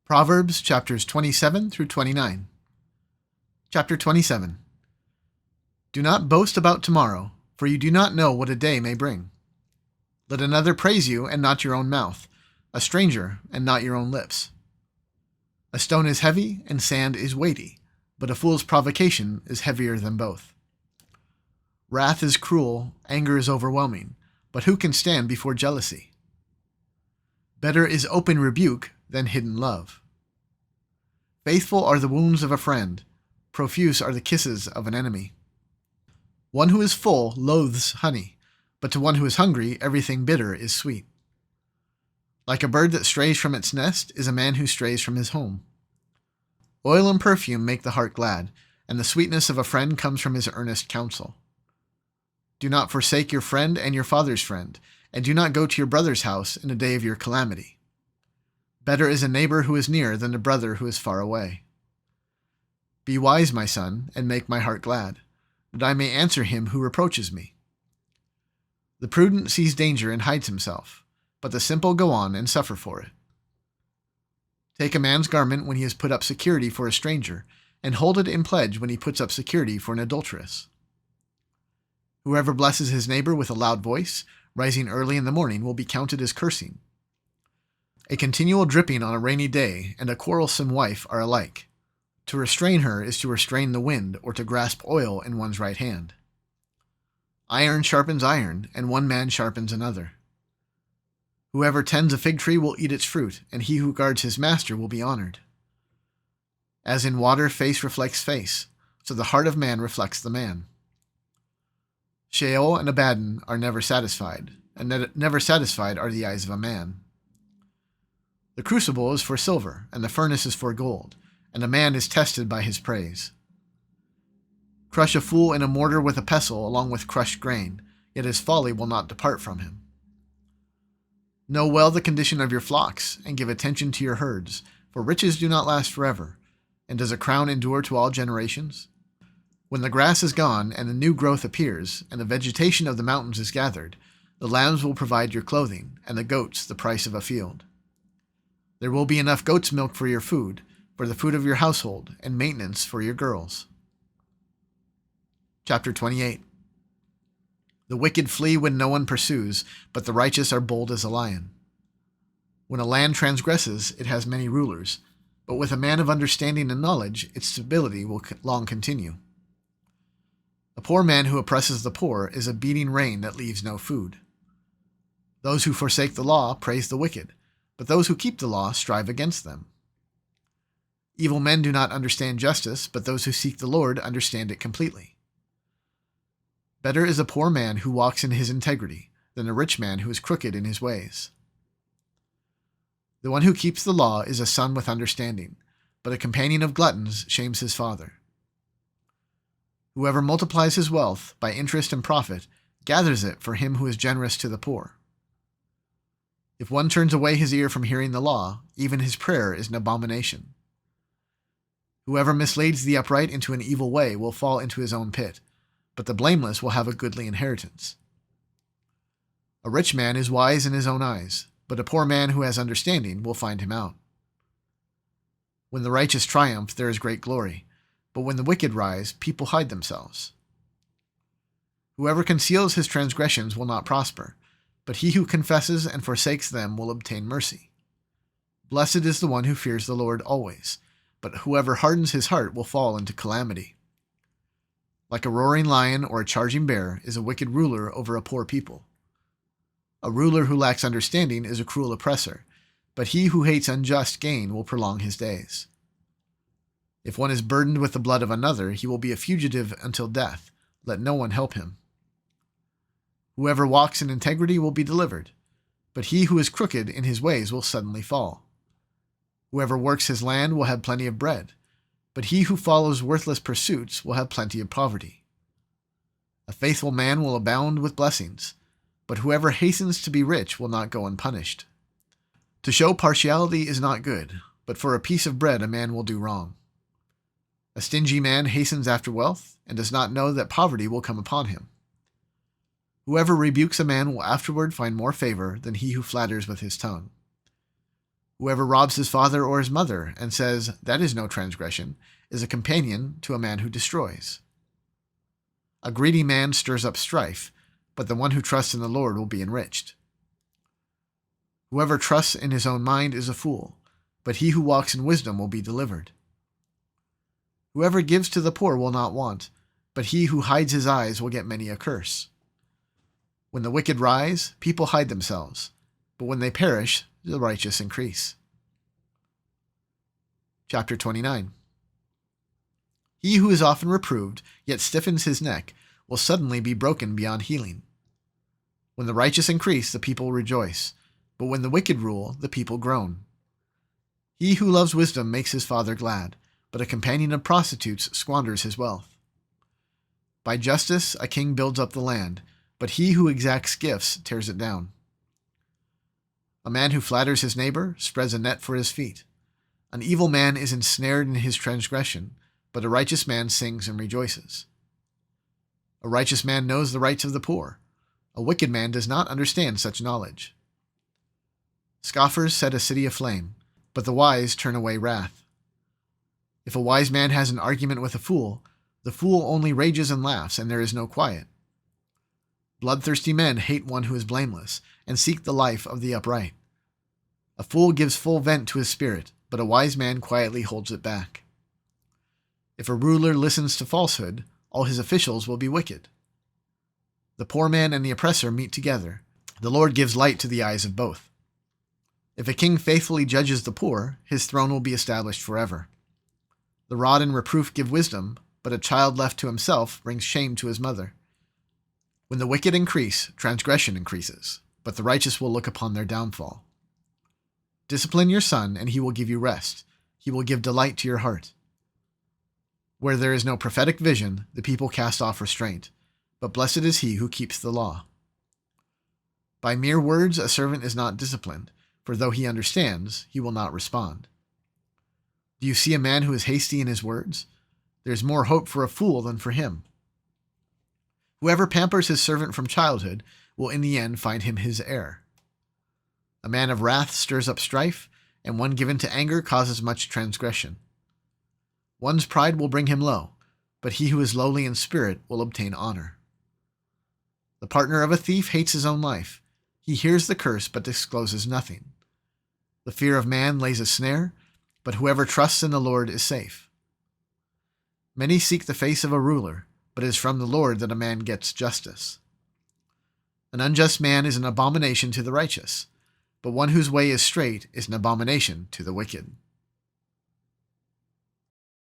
Proverbs chapters 27 through 29. Chapter 27. Do not boast about tomorrow, for you do not know what a day may bring. Let another praise you and not your own mouth, a stranger and not your own lips. A stone is heavy and sand is weighty, but a fool's provocation is heavier than both. Wrath is cruel, anger is overwhelming, but who can stand before jealousy? Better is open rebuke than hidden love. Faithful are the wounds of a friend, profuse are the kisses of an enemy. One who is full loathes honey, but to one who is hungry everything bitter is sweet. Like a bird that strays from its nest is a man who strays from his home. Oil and perfume make the heart glad, and the sweetness of a friend comes from his earnest counsel. Do not forsake your friend and your father's friend, and do not go to your brother's house in the day of your calamity. Better is a neighbor who is near than a brother who is far away. Be wise, my son, and make my heart glad, that I may answer him who reproaches me. The prudent sees danger and hides himself, but the simple go on and suffer for it. Take a man's garment when he has put up security for a stranger, and hold it in pledge when he puts up security for an adulteress. Whoever blesses his neighbor with a loud voice, rising early in the morning, will be counted as cursing. A continual dripping on a rainy day and a quarrelsome wife are alike. To restrain her is to restrain the wind or to grasp oil in one's right hand. Iron sharpens iron, and one man sharpens another. Whoever tends a fig tree will eat its fruit, and he who guards his master will be honored. As in water face reflects face, so the heart of man reflects the man. Sheol and Abaddon are never satisfied, and never satisfied are the eyes of a man. The crucible is for silver, and the furnace is for gold, and a man is tested by his praise. Crush a fool in a mortar with a pestle along with crushed grain, yet his folly will not depart from him. Know well the condition of your flocks, and give attention to your herds, for riches do not last forever, and does a crown endure to all generations? When the grass is gone, and the new growth appears, and the vegetation of the mountains is gathered, the lambs will provide your clothing, and the goats the price of a field. There will be enough goat's milk for your food, for the food of your household, and maintenance for your girls. Chapter 28. The wicked flee when no one pursues, but the righteous are bold as a lion. When a land transgresses, it has many rulers, but with a man of understanding and knowledge, its stability will long continue. A poor man who oppresses the poor is a beating rain that leaves no food. Those who forsake the law praise the wicked, but those who keep the law strive against them. Evil men do not understand justice, but those who seek the Lord understand it completely. Better is a poor man who walks in his integrity than a rich man who is crooked in his ways. The one who keeps the law is a son with understanding, but a companion of gluttons shames his father. Whoever multiplies his wealth by interest and profit gathers it for him who is generous to the poor. If one turns away his ear from hearing the law, even his prayer is an abomination. Whoever misleads the upright into an evil way will fall into his own pit, but the blameless will have a goodly inheritance. A rich man is wise in his own eyes, but a poor man who has understanding will find him out. When the righteous triumph, there is great glory, but when the wicked rise, people hide themselves. Whoever conceals his transgressions will not prosper, but he who confesses and forsakes them will obtain mercy. Blessed is the one who fears the Lord always, but whoever hardens his heart will fall into calamity. Like a roaring lion or a charging bear is a wicked ruler over a poor people. A ruler who lacks understanding is a cruel oppressor, but he who hates unjust gain will prolong his days. If one is burdened with the blood of another, he will be a fugitive until death. Let no one help him. Whoever walks in integrity will be delivered, but he who is crooked in his ways will suddenly fall. Whoever works his land will have plenty of bread, but he who follows worthless pursuits will have plenty of poverty. A faithful man will abound with blessings, but whoever hastens to be rich will not go unpunished. To show partiality is not good, but for a piece of bread a man will do wrong. A stingy man hastens after wealth and does not know that poverty will come upon him. Whoever rebukes a man will afterward find more favor than he who flatters with his tongue. Whoever robs his father or his mother and says, "That is no transgression," is a companion to a man who destroys. A greedy man stirs up strife, but the one who trusts in the Lord will be enriched. Whoever trusts in his own mind is a fool, but he who walks in wisdom will be delivered. Whoever gives to the poor will not want, but he who hides his eyes will get many a curse. When the wicked rise, people hide themselves, but when they perish, the righteous increase. Chapter 29. He who is often reproved, yet stiffens his neck, will suddenly be broken beyond healing. When the righteous increase, the people rejoice, but when the wicked rule, the people groan. He who loves wisdom makes his father glad, but a companion of prostitutes squanders his wealth. By justice a king builds up the land, but he who exacts gifts tears it down. A man who flatters his neighbor spreads a net for his feet. An evil man is ensnared in his transgression, but a righteous man sings and rejoices. A righteous man knows the rights of the poor. A wicked man does not understand such knowledge. Scoffers set a city aflame, but the wise turn away wrath. If a wise man has an argument with a fool, the fool only rages and laughs, and there is no quiet. Bloodthirsty men hate one who is blameless, and seek the life of the upright. A fool gives full vent to his spirit, but a wise man quietly holds it back. If a ruler listens to falsehood, all his officials will be wicked. The poor man and the oppressor meet together. The Lord gives light to the eyes of both. If a king faithfully judges the poor, his throne will be established forever. The rod and reproof give wisdom, but a child left to himself brings shame to his mother. When the wicked increase, transgression increases, but the righteous will look upon their downfall. Discipline your son, and he will give you rest. He will give delight to your heart. Where there is no prophetic vision, the people cast off restraint, but blessed is he who keeps the law. By mere words a servant is not disciplined, for though he understands, he will not respond. Do you see a man who is hasty in his words? There is more hope for a fool than for him. Whoever pampers his servant from childhood will in the end find him his heir. A man of wrath stirs up strife, and one given to anger causes much transgression. One's pride will bring him low, but he who is lowly in spirit will obtain honor. The partner of a thief hates his own life. He hears the curse but discloses nothing. The fear of man lays a snare, but whoever trusts in the Lord is safe. Many seek the face of a ruler, but it is from the Lord that a man gets justice. An unjust man is an abomination to the righteous, but one whose way is straight is an abomination to the wicked.